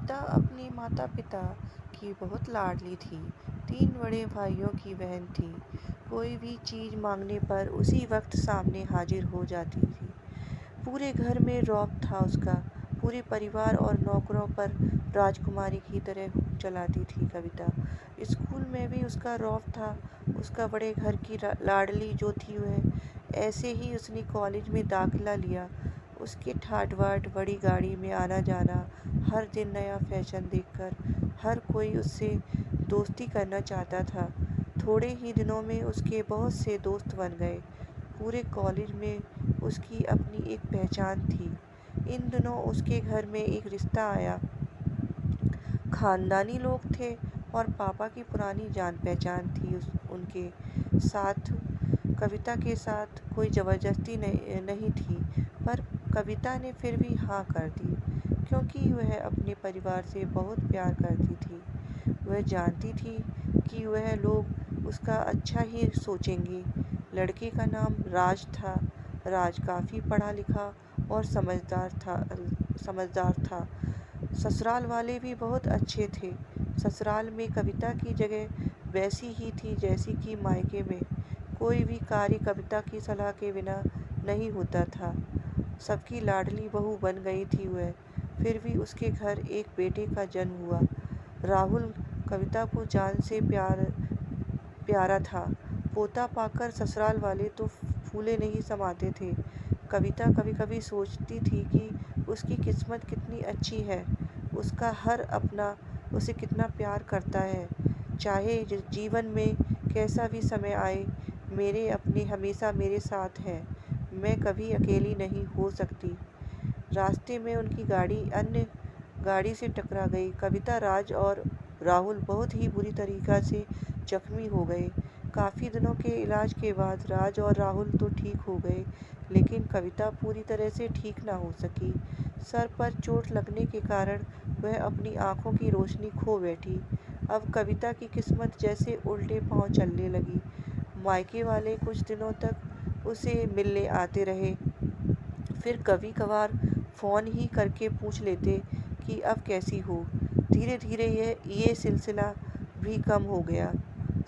कविता अपने माता-पिता की बहुत लाडली थी। 3 बड़े भाइयों की बहन थी। कोई भी चीज़ माँगने पर उसी वक़्त सामने हाजिर हो जाती थी। पूरे घर में रौब था उसका। पूरे परिवार और नौकरों पर राजकुमारी की तरह हुक्म चलाती थी कविता। स्कूल में भी उसका रौब था। उसका बड़े घर की लाडली जो थी वह। ऐसे ही उसने कॉलेज में दाखिला लिया। उसके ठाट-बाट, बड़ी गाड़ी में आना-जाना, हर दिन नया फैशन देखकर हर कोई उससे दोस्ती करना चाहता था। थोड़े ही दिनों में उसके बहुत से दोस्त बन गए। पूरे कॉलेज में उसकी अपनी एक पहचान थी। इन दिनों उसके घर में एक रिश्ता आया। खानदानी लोग थे और पापा की पुरानी जान-पहचान थी उनके साथ। कविता के साथ कोई ज़बरदस्ती नहीं थी, पर कविता ने फिर भी हाँ कर दी, क्योंकि वह अपने परिवार से बहुत प्यार करती थी। वह जानती थी कि वह लोग उसका अच्छा ही सोचेंगे। लड़के का नाम राज था। राज काफ़ी पढ़ा-लिखा और समझदार था। ससुराल वाले भी बहुत अच्छे थे। ससुराल में कविता की जगह वैसी ही थी जैसी कि मायके में। कोई भी कार्य कविता की सलाह के बिना नहीं होता था। सबकी लाडली बहू बन गई थी वह। फिर भी उसके घर एक बेटे का जन्म हुआ। राहुल कविता को जान से प्यारा था। पोता पाकर ससुराल वाले तो फूले नहीं समाते थे। कविता कभी-कभी सोचती थी कि उसकी किस्मत कितनी अच्छी है। उसका हर अपना उसे कितना प्यार करता है। चाहे जीवन में कैसा भी समय आए, मेरे अपने हमेशा मेरे साथ हैं। मैं कभी अकेली नहीं हो सकती। रास्ते में उनकी गाड़ी अन्य गाड़ी से टकरा गई। कविता, राज और राहुल बहुत ही बुरी तरीक़ा से जख्मी हो गए। काफ़ी दिनों के इलाज के बाद राज और राहुल तो ठीक हो गए, लेकिन कविता पूरी तरह से ठीक ना हो सकी। सर पर चोट लगने के कारण वह अपनी आँखों की रोशनी खो बैठी। अब कविता की किस्मत जैसे उल्टे पाँव चलने लगी। मायके वाले कुछ दिनों तक उसे मिलने आते रहे। फिर कभी-कभार फ़ोन ही करके पूछ लेते कि अब कैसी हो। धीरे-धीरे ये सिलसिला भी कम हो गया।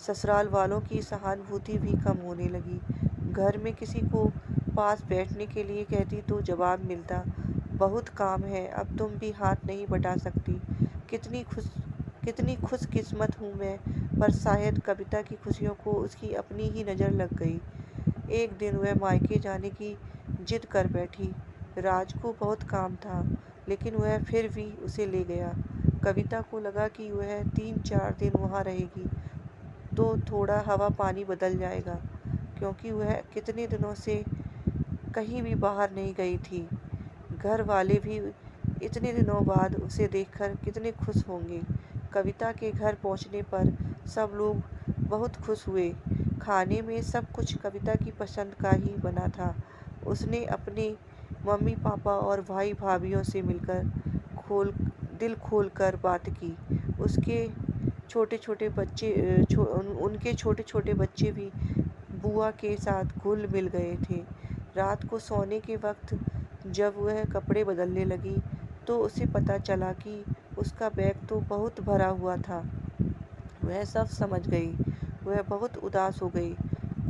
ससुराल वालों की सहानुभूति भी कम होने लगी। घर में किसी को पास बैठने के लिए कहती तो जवाब मिलता, बहुत काम है, अब तुम भी हाथ नहीं बटा सकती। कितनी खुश कितनी खुशकिस्मत हूँ मैं, पर शायद कविता की खुशियों को उसकी अपनी ही नज़र लग गई। एक दिन वह मायके जाने की जिद कर बैठी। राज को बहुत काम था, लेकिन वह फिर भी उसे ले गया। कविता को लगा कि वह 3-4 दिन वहाँ रहेगी तो थोड़ा हवा पानी बदल जाएगा, क्योंकि वह कितने दिनों से कहीं भी बाहर नहीं गई थी। घर वाले भी इतने दिनों बाद उसे देखकर कितने खुश होंगे। कविता के घर पहुँचने पर सब लोग बहुत खुश हुए। खाने में सब कुछ कविता की पसंद का ही बना था। उसने अपने मम्मी-पापा और भाई-भाभियों से मिलकर दिल खोलकर बात की। उसके छोटे-छोटे बच्चे उनके छोटे-छोटे बच्चे भी बुआ के साथ घुल-मिल गए थे। रात को सोने के वक़्त जब वह कपड़े बदलने लगी, तो उसे पता चला कि उसका बैग तो बहुत भरा हुआ था। वह सब समझ गई। वह बहुत उदास हो गई।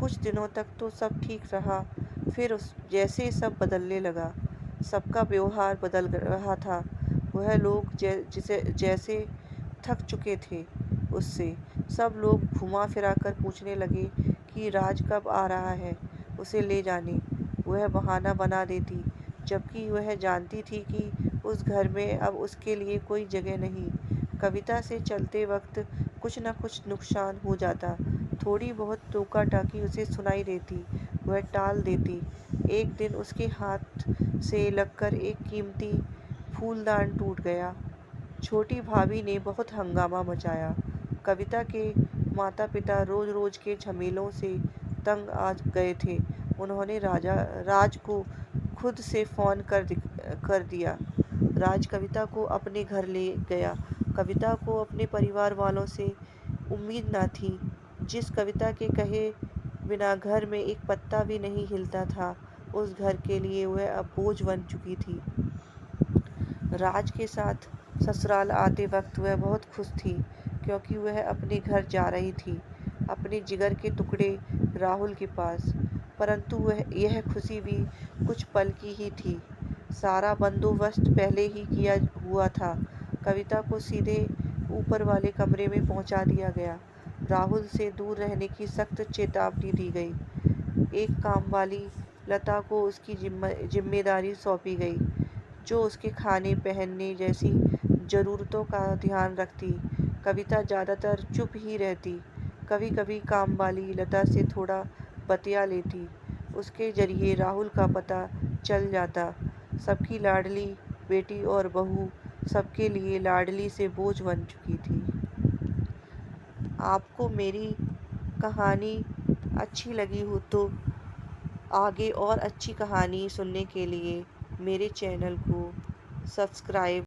कुछ दिनों तक तो सब ठीक रहा, फिर जैसे सब बदलने लगा। सबका व्यवहार बदल रहा था। वह लोग जैसे थक चुके थे उससे। सब लोग घुमा-फिरा कर पूछने लगे कि राज कब आ रहा है, उसे ले जाने। वह बहाना बना देती, जबकि वह जानती थी कि उस घर में अब उसके लिए कोई जगह नहीं। कविता से चलते वक़्त कुछ न कुछ नुकसान हो जाता। थोड़ी बहुत टोका-टाकी उसे सुनाई देती, वह टाल देती। एक दिन उसके हाथ से लगकर एक कीमती फूलदान टूट गया। छोटी भाभी ने बहुत हंगामा मचाया। कविता के माता-पिता रोज़-रोज़ के झमेलों से तंग आ गए थे। उन्होंने राज को खुद से फ़ोन कर दिया। राज कविता को अपने घर ले गया। कविता को अपने परिवार वालों से उम्मीद न थी। जिस कविता के कहे बिना घर में एक पत्ता भी नहीं हिलता था, उस घर के लिए वह अब बोझ बन चुकी थी। राज के साथ ससुराल आते वक्त वह बहुत खुश थी, क्योंकि वह अपने घर जा रही थी, अपने जिगर के टुकड़े राहुल के पास। परंतु वह यह खुशी भी कुछ पल की ही थी। सारा बंदोबस्त पहले ही किया हुआ था। कविता को सीधे ऊपर वाले कमरे में पहुंचा दिया गया। राहुल से दूर रहने की सख्त चेतावनी दी गई। एक काम वाली लता को उसकी जिम्मेदारी सौंपी गई, जो उसके खाने पहनने जैसी ज़रूरतों का ध्यान रखती। कविता ज़्यादातर चुप ही रहती। कभी कभी काम वाली लता से थोड़ा बतिया लेती। उसके जरिए राहुल का पता चल जाता। सबकी लाडली बेटी और बहू सबके लिए लाडली से बोझ बन चुकी थी। आपको मेरी कहानी अच्छी लगी हो तो आगे और अच्छी कहानी सुनने के लिए मेरे चैनल को सब्सक्राइब